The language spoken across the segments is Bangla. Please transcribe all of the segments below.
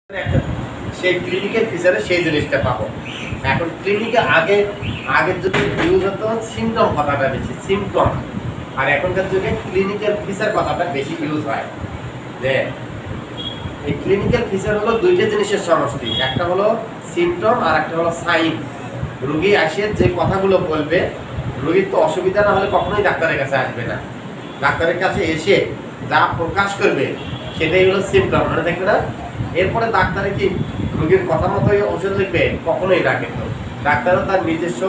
সেই ক্লিনিকের ফিচারে সেই জিনিসটা পাবো। এখন ক্লিনিকে আগের যুগে ইউজ হতো সিমটম কথাটা বেশি, সিমটম। আর এখনকার যুগে ক্লিনিক্যাল ফিচার কথাটা বেশি ইউজ হয়। যে এই ক্লিনিক্যাল ফিচার হলো দুইটা জিনিসের সমষ্টি, একটা হলো সিমটম আর একটা হলো সাইন। রোগী আসে যে কথাগুলো বলবে, রোগীর তো অসুবিধা না হলে কখনোই ডাক্তারের কাছে আসবে না। ডাক্তারের কাছে এসে যা প্রকাশ করবে সেটাই হলো সিমটম, মনে থাকবে না? এরপরে ডাক্তারে কি রোগীর কথা মতোই ওষুধ লিখবে? কখনোই না। কিন্তু ডাক্তারও তার নিজস্ব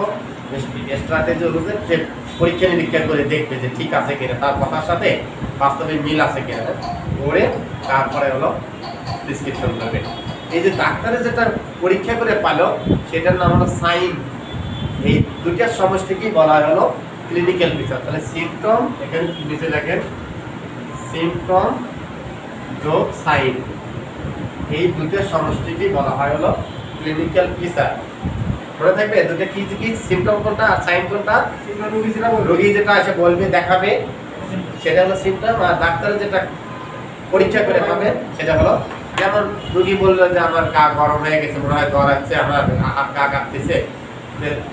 স্ট্র্যাটেজি অনুযায়ী সে পরীক্ষা নিরীক্ষা করে দেখবে যে ঠিক আছে কিনা, তার কথার সাথে বাস্তবে মিল আছে কিনা, করে তারপরে হলো প্রেসক্রিপশন করবে। এই যে ডাক্তারে যেটা পরীক্ষা করে পালো সেটার নাম হলো সাইন। এই দুইটার সমষ্টিকেই বলা হলো ক্লিনিক্যাল ফিচার। তাহলে সিমটম, এখানে নিচে দেখেন সিমটম যোগ সাইন, এই দুইটার সমষ্টিকেই বলা হয় হলো ক্লিনিক্যাল ফিচার। মনে থাকবে দুটো কি কি, সিমটম কোনটা আর সাইন কোনটা? রোগী যেটা এসে বলবে দেখাবে সেটা হলো সিমটম, আর ডাক্তার যেটা পরীক্ষা করে পাবে সেটা হলো, যেমন রোগী বললো যে আমার গা গরম হয়ে গেছে, মনে হয় জ্বর আছে, আমার গা কাঁপতেছে,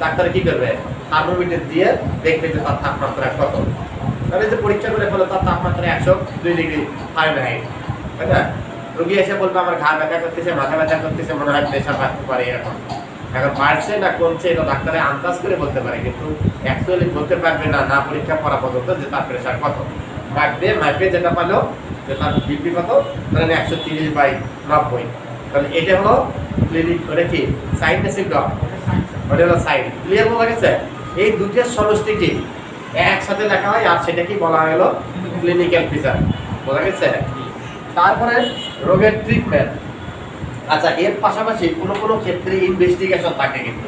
ডাক্তার কি করবে? থার্মোমিটার দিয়ে দেখবে যে তার তাপমাত্রা কত। তাহলে যে পরীক্ষা করে ফেলো তার তাপমাত্রা 102 ডিগ্রি ফারেনহাইট, তাই না? রোগী এসে বলবে আমার ঘা ব্যথা করতেছে, মাথা ব্যথা করতেছে, মনে হয় প্রেশার বাড়তে পারে। এরকম এখন বাড়ছে না কমছে এটা ডাক্তারে আন্দাজ করে বলতে পারে, কিন্তু অ্যাকচুয়ালি বলতে পারবে না না পরীক্ষা করা পর্যন্ত যে তার প্রেশার কত। মাপবে যেটা পালো যে তার বিপি কত, ধরেন 130/90। তাহলে এটা হলো ক্লিনিক, ওটা কি সাইন না সিমটম? ওটা হলো সাইন। ক্লিয়ার বোঝা গেছে? এই দুটোর সমষ্টি কি একসাথে লেখা হয়, আর সেটা কি বলা হলো ক্লিনিক্যাল ফিচার। বোঝা গেছে? তারপরে রোগের ট্রিটমেন্ট। আচ্ছা, এর পাশাপাশি কোনো কোনো ক্ষেত্রে ইনভেস্টিগেশন থাকে, কিন্তু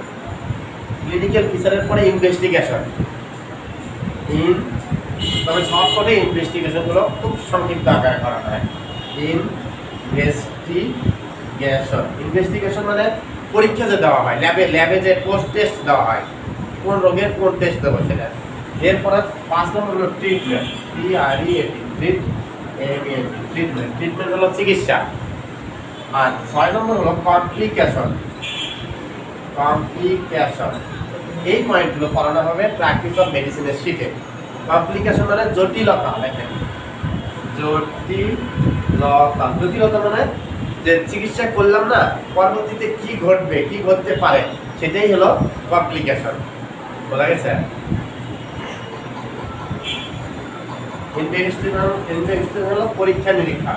ক্লিনিক্যাল ফিচারের পরে ইনভেস্টিগেশন, তবে শর্টকাটে ইনভেস্টিগেশনগুলো খুব সংক্ষিপ্ত আকারে করা হয়। ইনভেস্টিগেশন মানে পরীক্ষা যে দেওয়া হয় ল্যাবে যে পোস্ট টেস্ট দেওয়া হয়, কোন রোগের কোন টেস্ট দেবো সেটা। এরপরে 5 নম্বর হলো ট্রিটমেন্ট, ট্রিটমেন্ট হলো চিকিৎসা। আর 6 নম্বর হলো কমপ্লিকেশন। এই পয়েন্টগুলো পড়ানো হবে প্র্যাকটিস অফ মেডিসিনের শিটে। কমপ্লিকেশন মানে জটিলতা। দেখেন জটিলতা মানে যে চিকিৎসা করলাম না, পরবর্তীতে কি ঘটবে, কি ঘটতে পারে, সেটাই হলো কমপ্লিকেশন। বলা গেছে? ইনভেস্টিগেশন হলো পরীক্ষা নিরীক্ষা।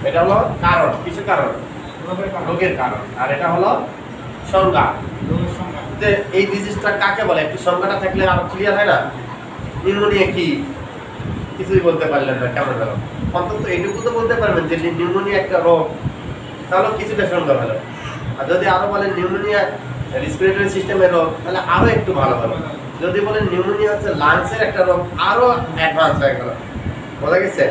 এটা হলো কারণ, কিছু কারণ, রোগের কারণ। আর এটা হলো সংজ্ঞা, যে এই ডিজিজটা কাকে বলে। একটু সংজ্ঞাটা থাকলে আরো ক্লিয়ার হয় না? নিউমোনিয়া কি, কিছুই বলতে পারলেন না, কেমন গেল? অন্তত এইটুকু তো বলতে পারবেন যে নিউমোনিয়া একটা রোগ, তাহলে কিছুটা সংজ্ঞা ভালো। আর যদি আরো বলেন নিউমোনিয়া রেসপিরেটরি সিস্টেমের রোগ, তাহলে আরো একটু ভালো হবে। যদি বলেন নিউমোনিয়া হচ্ছে লাংসের একটা রোগ, আরো অ্যাডভান্স হয়ে গেল। বোঝা গেছে?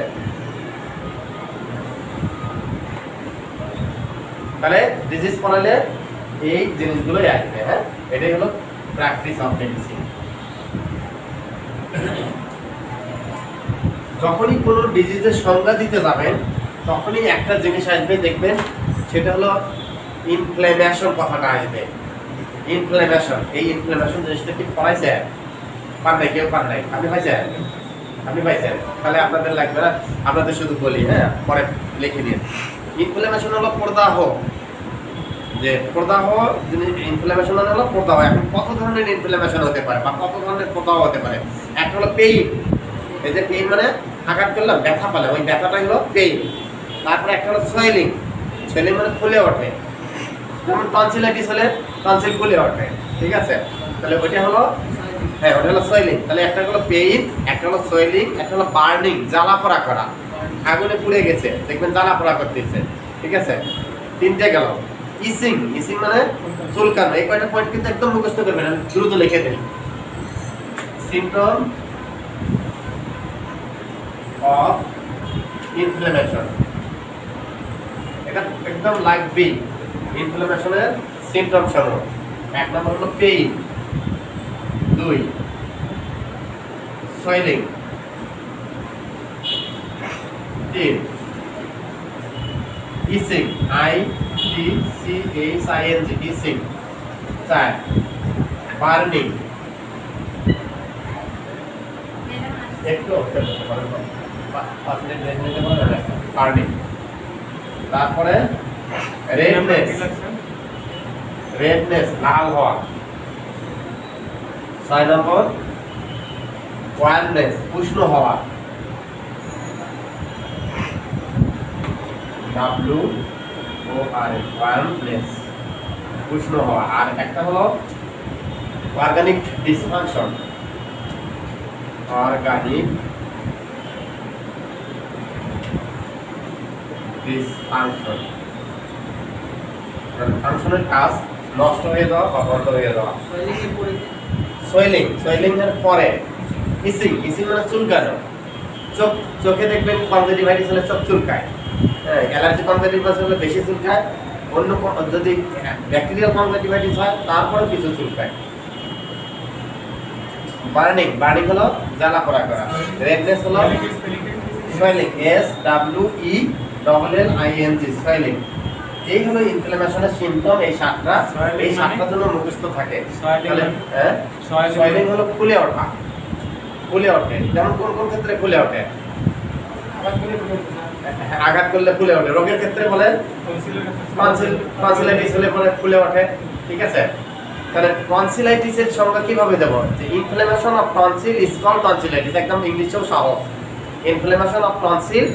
তাহলে ডিজিজ পড়ালে এই জিনিসগুলোই আসবে। হ্যাঁ, এটাই হলো প্র্যাকটিস অফ মেডিসিন। যখনই কোনো ডিজিজের সংজ্ঞা দিতে যাবেন তখনই একটা জিনিস আসবে, দেখবেন, সেটা হলো ইনফ্ল্যামেশন কথাটা আসবে। ইনফ্ল্যামেশন, এই ইনফ্ল্যামেশন জিনিসটা কি পড়াইছে? পার নাই, কেউ পার নাই? আপনি পাইছেন? আপনি পাইছেন? তাহলে আপনাদের লাগবে না, আপনাদের শুধু বলি, হ্যাঁ, পরে লিখে দিন। ইনফ্ল্যামেশন হলো প্রদাহ, যে প্রদাহ ইনফ্ল্যামেশন মানে হলো প্রদাহ। এখন কত ধরনের ইনফ্ল্যামেশন হতে পারে বা কত ধরনের প্রদাহ হতে পারে? একটা হলো পেইন, এই যে পেইন মানে আঘাত করলাম ব্যথা পেলে, ওই ব্যথাটাই হলো পেইন। তারপরে একটা হলো সোয়েলিং, সোয়েলিং মানে ফুলে ওঠে, যেমন টনসিলাইটিস হলে টনসিল ফুলে ওঠে, ঠিক আছে? তাহলে ওইটা হলো, হ্যাঁ, ওটা হলো সোয়েলিং। তাহলে একটা হলো পেইন, একটা হলো সোয়েলিং, একটা হলো বার্নিং, জ্বালা পোড়া করা, আগুনে পুড়ে গেছে, দেখবেন জ্বালা পোড়া করতেছে, ঠিক আছে? 3টে গেল। ইসিং, ইসিং মানে চুলকানো। এই কয়টা পয়েন্ট কিন্তু একদম মুখস্থ করবেন, আমি দ্রুত লিখে দিই। সিম্পটম অফ ইনফ্ল্যামেশন, এটা একদম লাগবে। ইনফ্ল্যামেশনের সিম্পটম সমূহ। এক নম্বর হলো পেইন, 2 সোয়েলিং, 3 ইচিং, ITCHING ইচিং, 4 বার্নিং, একটু বার্নিং, তারপরে রেডনেস লাল হওয়া, 6 নম্বর ওয়ার্মনেস উষ্ণ হওয়া, ওয়ার্মনেস উষ্ণ হওয়া। আর একটা হলো অর্গানিক ডিসফাংশন, অর্গানিক ডিসফাংশন, ফাংশনের কাজ নষ্ট হয়ে যাওয়া বা বন্ধ হয়ে যাওয়া। সোয়েলিং, সোয়েলিং এর পরে ইচিং, ইচিং মানে চুলকানো। চোখে দেখবেন কনজাংটিভাইটিস হলে চোখ চুলকায়, অ্যালার্জি কনজাংটিভাইটিস হলে বেশি চুলকায়, অন্য যদি ব্যাকটেরিয়াল কনজাংটিভাইটিস হয় তারপরে কিছু চুলকায়। বার্নিং, বার্নিং হলো জ্বালা পোড়া করা। রেডনেস হলো সোয়েলিং, SWELLING, সোয়েলিং। এই হলো ইনফ্লামেশনের সিম্পটম। এই সাতটা জন্য মুখস্থ থাকে। সোয়েলিং হলো ফুলে ওঠা, ফুলে ওঠে। যেমন কোন কোন ক্ষেত্রে ফুলে ওঠে? আঘাত করলে ফুলে ওঠে। রোগের ক্ষেত্রে বলে টনসিলাইটিস হলে পরে ফুলে ওঠে। ঠিক আছে, তাহলে টনসিলাইটিসের সংজ্ঞা কিভাবে দেব? যে inflammation of tonsil is called tonsillitis. একদম ইংলিশেও সহজ। Inflammation of tonsil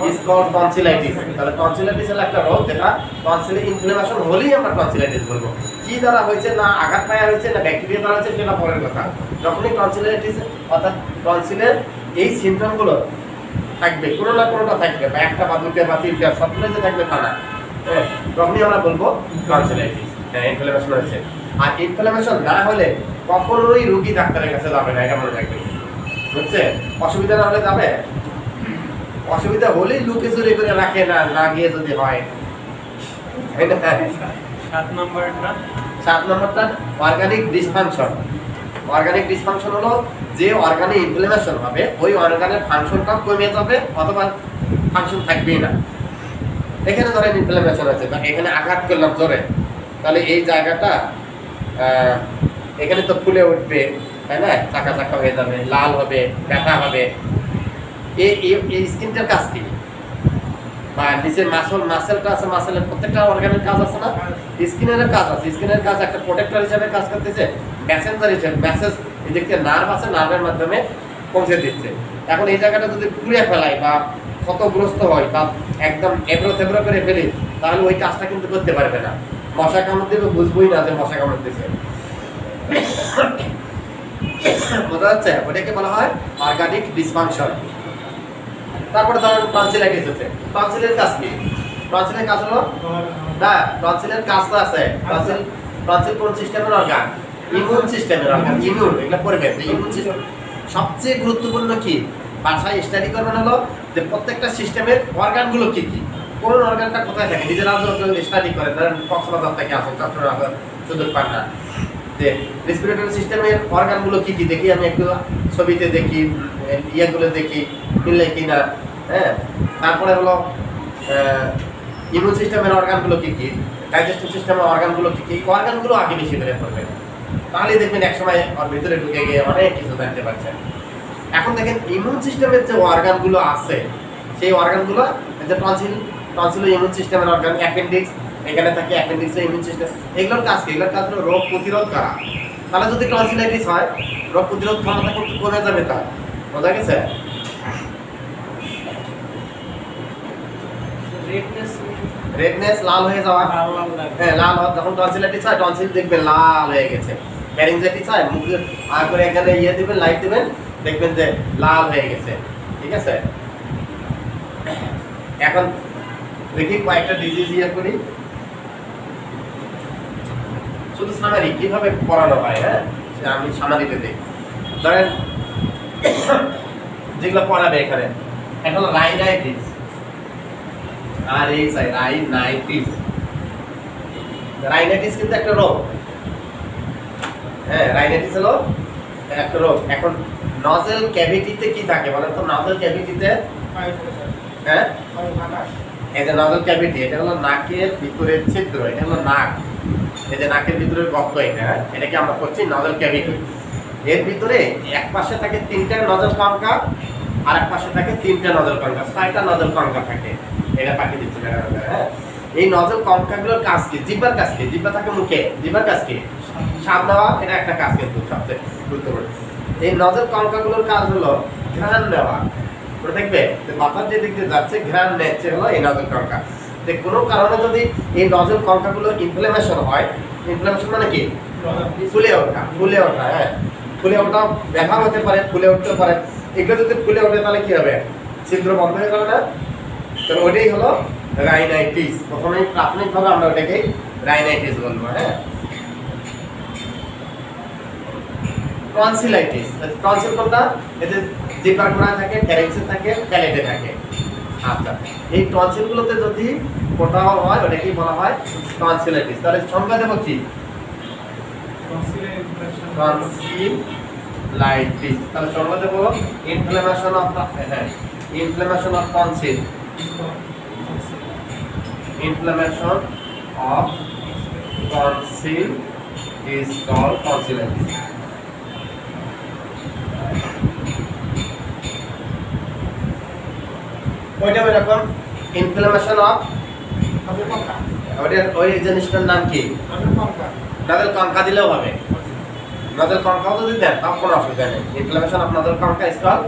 is called tonsillitis. তাহলে টনসিলাইটিস হলো একটা রোগ যেটা টনসিলে ইনফ্লামেশন হলেই আমরা টনসিলাইটিস বলবো। কি দ্বারা হয়েছে, না আঘাত পাওয়া হয়েছে না ব্যাকটেরিয়া দ্বারা হয়েছে সেটা পরের কথা। যখনই টনসিলাইটিস অর্থাৎ টনসিলের এই সিম্পটমগুলো থাকবে, কোনো না কোনোটা থাকবে, বা একটা বা দুটো বা তিনটা সবগুলো যে থাকবে তা না, তখনই আমরা বলবো টনসিলাইটিস, ইনফ্লামেশন হয়েছে। আর ইনফ্লামেশন না হলে কখনোই রোগী ডাক্তারের কাছে যাবে না, এটা মনে রাখবেন। বুঝছে? অসুবিধা না হলে যাবে, অসুবিধা হলেই লুকে চুরি করে রাখে না, না গিয়ে যদি হয়। 7 নম্বরটা অর্গানিক ডিসফাংশন। অর্গানিক ডিসফাংশন হলো যে অর্গানে ইনফ্লামেশন হবে ওই অর্গানের ফাংশনটা কমে যাবে অথবা ফাংশন থাকবেই না। এখানে ধরেন ইনফ্লামেশন আছে, বা এখানে আঘাত করলাম জোরে, তাহলে এই জায়গাটা এখানে তো ফুলে উঠবে, তাই না? চাকা চাকা হয়ে যাবে, লাল হবে, ব্যথা হবে। এই স্কিনটার কাজ কি? বা নিচের মাসেলটা আছে, মাসেলের প্রত্যেকটা অর্গানের কাজ আছে না? স্কিনের কাজ আছে। স্কিনের কাজ একটা প্রোটেক্টর হিসেবে কাজ করতেছে, মেসেঞ্জার হিসেবে মেসেজ এদিকে নার্ভ আছে, নার্ভের মাধ্যমে পৌঁছে দিচ্ছে। এখন এই জায়গাটা যদি পুড়ে ফেলাই বা ক্ষতগ্রস্ত হয় বা একদম এবড়ো থেবড়ো করে ফেলি, তাহলে ওই কাজটা কিন্তু করতে পারবে না। মশা কামড় দেবে, বুঝবোই না যে মশা কামড় দিচ্ছে। বোঝা যাচ্ছে? ওটাকে বলা হয় অর্গানিক ডিসফাংশন। তারপরে ধরেন টনসিলাইটিস হচ্ছে। টনসিলের কাজ কি? টনসিলের কাজ হলো না, টনসিলের কাজ তো আছে। টনসিল কোন সিস্টেমের অর্গান? ইমিউন সিস্টেমের অর্গান। ইমিউন, এগুলো পড়বেন। ইমিউন সিস্টেম সবচেয়ে গুরুত্বপূর্ণ কি বাসায় স্টাডি করবেন হলো যে প্রত্যেকটা সিস্টেমের অর্গানগুলো কি কি, কোন অর্গানটা কোথায় থাকে নিজেরা স্টাডি করেন। ধরেন কক্সবাজার থেকে আসেন, চট্টগ্রাম সুযোগ পান না, যে রেসপিরেটরি সিস্টেমের অর্গানগুলো কি কি দেখি, আমি একটু ছবিতে দেখি, ইয়েগুলো দেখি মিললে কি না। হ্যাঁ, তারপরে হলো ইমিউন সিস্টেমের অর্গানগুলো কি কি, ডাইজেস্টিভ সিস্টেমের অর্গানগুলো কি কি, অর্গানগুলো আগে বেশি করে পড়বেন। তাহলেই দেখবেন একসময় ওর ভিতরে ঢুকে গিয়ে অনেক কিছু জানতে পারছেন। এখন দেখেন ইমিউন সিস্টেমের যে অর্গানগুলো আছে, সেই অর্গানগুলো যে টনসিল ইমিউন সিস্টেমের অর্গান, অ্যাপেন্ডিক্স এখানে থাকে, অ্যাপেন্ডিক্সে ইমিউন সিস্টেম। এগুলোর কাজ কি? এগুলোর কাজ হলো রোগ প্রতিরোধ করা। তাহলে যদি টনসিলাইটিস হয়, রোগ প্রতিরোধ ক্ষমতা কিন্তু কমে যাবে। তার বোঝা গেছে? রেডনেস লাল হয়ে যাওয়া, হ্যাঁ লাল হওয়া। যখন টনসিলাইটিস হয়, টনসিল দেখবেন লাল হয়ে গেছে। ফ্যারিঞ্জাইটিস হয়, মুখে করে এখানে ইয়ে দিবেন, লাইট দিবেন, দেখবেন যে লাল হয়ে গেছে। ঠিক আছে, এখন দেখি কয়েকটা ডিজিজ ইয়ে করি, শুধু সামারি কিভাবে পড়ানো হয়। হ্যাঁ, আমি সামারিতে দিই। ধরেন যেগুলো পড়াবে এখানে, একটা হলো রাইনাইটিস। আর এই রাইনাইটিস, রাইনাইটিস কিন্তু একটা রোগ। হ্যাঁ, রাইনাইটিস হলো একটা রোগ। এখন নজেল ক্যাভিটিতে কি থাকে বলেন তো? নজেল ক্যাভিটিতে হ্যাঁ, এই যে নজেল ক্যাভিটি, এটা হলো নাকের ভিতরের ছিদ্র, এটা হলো নাক, এই যে নাকের ভিতরের গর্ত, এটাকে আমরা করছি নজেল ক্যাভিটি। এর ভিতরে এক পাশে থাকে 3টা নজেল কঙ্কা, আর এক পাশে থাকে 3টা নজেল কঙ্কা, 6টা নজেল কঙ্কা থাকে। এটা পাঠিয়ে দিচ্ছি। হ্যাঁ, এই নজেল কঙ্কাগুলোর কাজ কি? জিহ্বার কাজ কি? জিহ্বা থাকে মুখে, জিহ্বার কাজ কি? স্বাদ নেওয়া, এটা একটা কাজ কিন্তু সবচেয়ে গুরুত্বপূর্ণ। এই নজেল কঙ্কাগুলোর কাজ হলো ঘ্রাণ নেওয়া। ওটা দেখবে মাথার যে দিক দিয়ে যাচ্ছে ঘ্রাণ নিচ্ছে হলো এই নজেল কঙ্কা। যে কোনো কারণে যদি এই নজেল কঙ্কাগুলো ইনফ্লামেশন হয়, ইনফ্লামেশন মানে কি? ফুলে ওঠা, ফুলে ওঠা। হ্যাঁ, ফুলে ওঠা ব্যথা হতে পারে, ফুলে উঠতে পারে। এগুলো যদি ফুলে ওঠে তাহলে কি হবে? ছিদ্র বন্ধ হয়ে যাবে না? তাহলে ওইটাই হলো রাইনাইটিস। প্রথমে প্রাথমিকভাবে আমরা ওটাকে রাইনাইটিস বলবো। হ্যাঁ, টনসিলাইটিস। টনসিল কোনটা? এতে জিহ্বার গোড়ায় থাকে, ফ্যারিংসে থাকে, প্যালেটে থাকে। আচ্ছা, এই টনসিলগুলোতে যদি কোথাও হয় ওটাকে বলা হয় টনসিলাইটিস। তাহলে সংজ্ঞা দেব কি? টনসিলাইটিস। তাহলে সংজ্ঞা দেব inflammation of inflammation of tonsil. Inflammation of tonsil is called tonsillitis. ওইটা এরকম ইনফ্লামেশন অফ ওই জিনিসটার নাম কি? নজেল কঙ্কা দিলেও হবে, নজেল কঙ্কাও যদি দেন তাও কোনো অসুবিধা নেই। Inflammation of nasal concha is called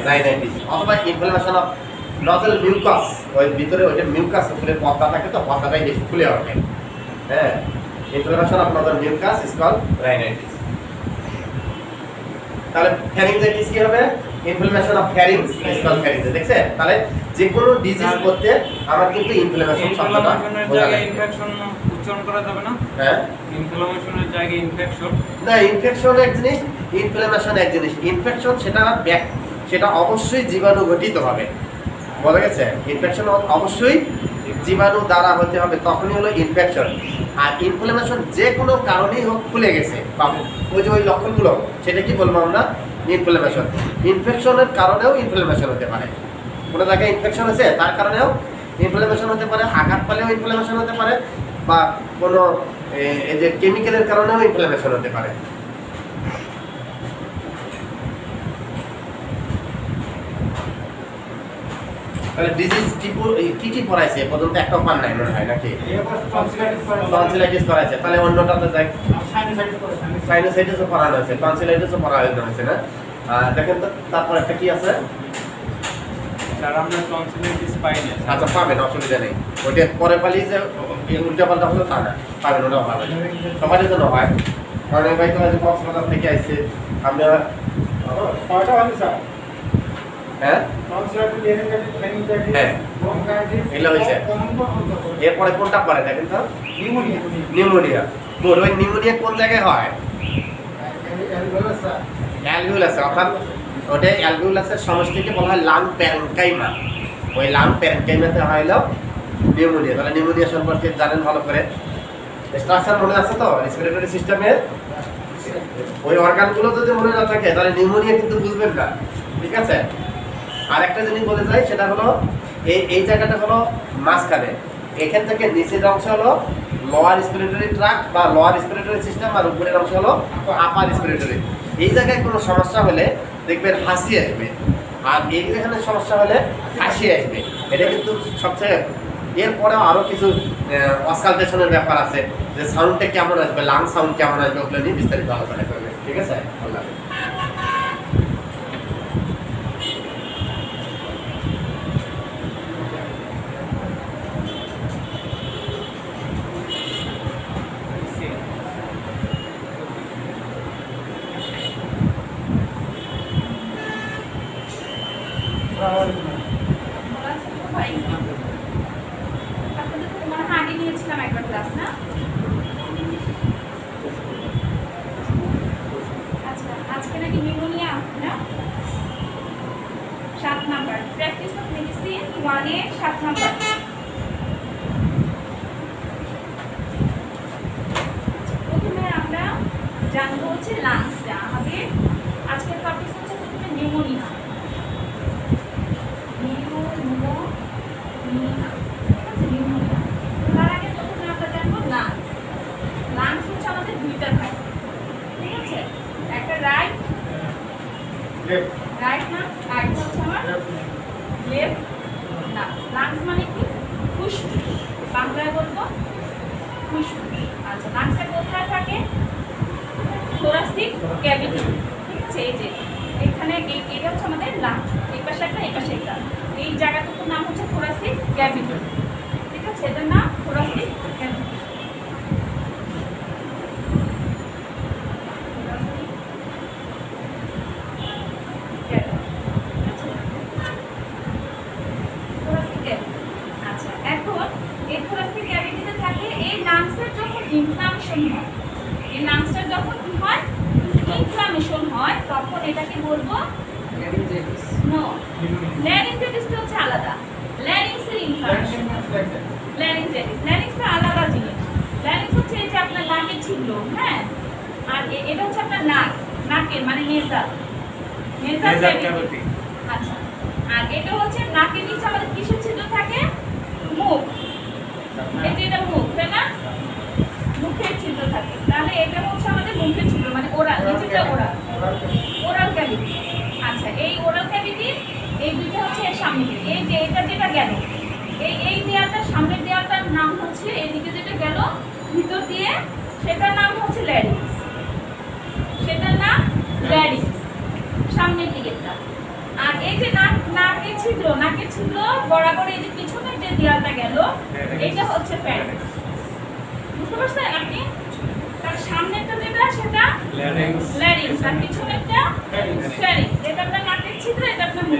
rhinitis. অথবা ইনফ্লামেশন অফ নজেল মিউকাস, ওই ভিতরে ওই যে মিউকাস উপরে পর্দা থাকে, তো পর্দাটাই বেশি খুলে ওঠে। হ্যাঁ, inflammation of nasal mucus is called rhinitis. তাহলে ফ্যারিংজাইটিস কি হবে? Inflammation of pharynx is called pharyngitis. দেখছেন? তাহলে যে কোনো ডিজিজ করতে আমার কিন্তু ইনফ্লামেশন শব্দটা বোঝা লাগে। ইনফেকশন উচ্চারণ করা যাবে না? হ্যাঁ, ইনফ্লামেশনের জায়গায় ইনফেকশন না, ইনফেকশন এক জিনিস, ইনফ্লামেশন এক জিনিস। ইনফেকশন সেটা অবশ্যই জীবাণু ঘটিত হবে, বলা গেছে। ইনফেকশন অবশ্যই জীবাণু দ্বারা হতে হবে, তখনই হলো ইনফেকশন। আর ইনফ্লামেশন যে কোনো কারণেই হোক ফুলে গেছে বাবু, ওই যে ওই লক্ষণগুলো, সেটা কি বলবো আমরা? ইনফ্লামেশন। ইনফেকশনের কারণেও ইনফ্লামেশন হতে পারে। কোনো জায়গায় ইনফেকশন আছে তার কারণেও ইনফ্লামেশন হতে পারে, আঘাত পালেও ইনফ্লামেশন হতে পারে, বা কোনো এই যে কেমিক্যালের কারণেও ইনফ্লামেশন হতে পারে। তাহলে ডিজিজ কি কি পড়াইছে পর্যন্ত একটাও পান নাই মনে হয় নাকি? টনসিলাইটিস পড়াইছে, তাহলে অন্যটাতে যাই। সাইনোসাইটিসও পড়ানো হয়েছে, টনসিলাইটিসও পড়ানো হয়েছে না? দেখেন তো তারপর একটা কি আছে? স্যার আমরা টনসিলাইটিস পাই না। আচ্ছা, পাবেন, অসুবিধা নেই। ওইটা পরে পালি যে উল্টা পাল্টা হলো তা না, পাবেন, ওটাও পাবেন। সবারই জন্য হয়, কারণ এই ভাই তো আজ কক্সবাজার থেকে আসছে। আমরা হ্যাঁ হ্যাঁ এগুলো হয়েছে। এরপরে কোনটা পরে দেখেন তো? নিউমোনিয়া। ওই নিউমোনিয়া কোন জায়গায় হয়? অ্যালভিউলাস। অর্থাৎ ওটা অ্যালভিউলাসের সমষ্টিকে বলা হয় লাং প্যারেনকাইমা। ওই লাং প্যারেনকাইমাতে হলো নিউমোনিয়া। তাহলে নিউমোনিয়া সম্পর্কে জানেন ভালো করে। স্ট্রাকচার মনে আছে তো রেসপিরেটরি সিস্টেমের? ওই অর্গানগুলো যদি মনে না থাকে তাহলে নিউমোনিয়া কিন্তু বুঝবেন না, ঠিক আছে? আর একটা জিনিস বলে যাই, সেটা হলো এই জায়গাটা হলো মাঝখানে। এখান থেকে নিচের অংশ হলো লোয়ার রেসপিরেটরি ট্র্যাক্ট বা লোয়ার রেসপিরেটরি সিস্টেম, আর উপরের অংশ হলো আপার রেসপিরেটরি। এই জায়গায় কোনো সমস্যা হলে দেখবেন হাসি আসবে, আর এইখানে সমস্যা হলে হাসি আসবে। এটা কিন্তু সবচেয়ে। এরপরেও আরও কিছু অসকালটেশনের ব্যাপার আছে, যে সাউন্ডটা কেমন আসবে, লাং সাউন্ড কেমন আসবে, ওগুলো নিয়ে বিস্তারিত আলোচনা করবে, ঠিক আছে? আল্লাহ। আগে নিয়েছিলাম একবার ক্লাস না? আচ্ছা, আজকে জানবো হচ্ছে লাংসটা। আমাদের আজকের টপিক হচ্ছে প্রথমে নিউমোনিয়া। নিউমোনিয়া তার আগে প্রথমে আমরা জানবো লাংস। লাংস হচ্ছে আমাদের দুইটা থাকে, ঠিক আছে? একটা রাইট না, আরেকটা হচ্ছে আমার লেফট না। লাংস মানে কি? ফুসফুস, বাংলায় বলবো ফুসফুস। আচ্ছা, লাংসের কোথায় থাকে? থোরাসিক ক্যাভিটি, ঠিক আছে? এই যে এখানে এটা হচ্ছে আমাদের লাংস, এই পাশে একটা, এই পাশে একটা। এই জায়গাটুকুর নাম হচ্ছে থোরাসিক ক্যাভিটি, ঠিক আছে? এটার নাম থোরাসিক ক্যাভিটি। আচ্ছা, এখন এই থোরাসিক ক্যাভিটিতে থাকে এই লাংসের যখন ইনফ্লামেশন হয়, এই লাংসের যখন কি হয়? ইনফ্লামেশন হয়, তখন এটাকে বলবো নো, ল্যারিঞ্জাইটিসটা হচ্ছে আলাদা। ল্যারিংসের ইনফ্লামেশন, ল্যারিংসটা আলাদা জিনিস। ল্যারিংস হচ্ছে এই যে আপনার নাকের ছিদ্র, হ্যাঁ? আর এটা হচ্ছে আপনার নাকের মানে নেজাল ক্যাভিটি। আচ্ছা, আর এটা হচ্ছে নাকের নিচে আমাদের কিসের ছিদ্র থাকে? মুখ। এটা মুখ, তাই না? মুখের ছিদ্র থাকে। তাহলে এটা হচ্ছে আমাদের মুখের ছিদ্র মানে ওরাল, নিচেটা ওরাল ক্যাভিটি। আচ্ছা, এই ওরাল ক্যাভিটি এই দুইটা হচ্ছে এর সামনে দিকে। এই যে এটা যেটা গেল, এই দেয়ালটার সামনের দেয়ালটার নাম হচ্ছে, এইদিকে যেটা গেল ভিতর দিয়ে, সেটার নাম হচ্ছে ল্যারিংস। সেটার নাম ল্যারিংস, সামনের দিকেরটা। আর এই যে নাকের ছিদ্র বরাবর এই যে পিছনের যে দেয়ালটা গেল, এটা হচ্ছে ফ্যারিংস। বুঝতে পারছেন আপনি? তার সামনেরটা যেটা সেটা ল্যারিংস, আর পিছনেরটা ফ্যারিংস। এটা আপনার নাকের ছিদ্র, এটা আপনার মুখ।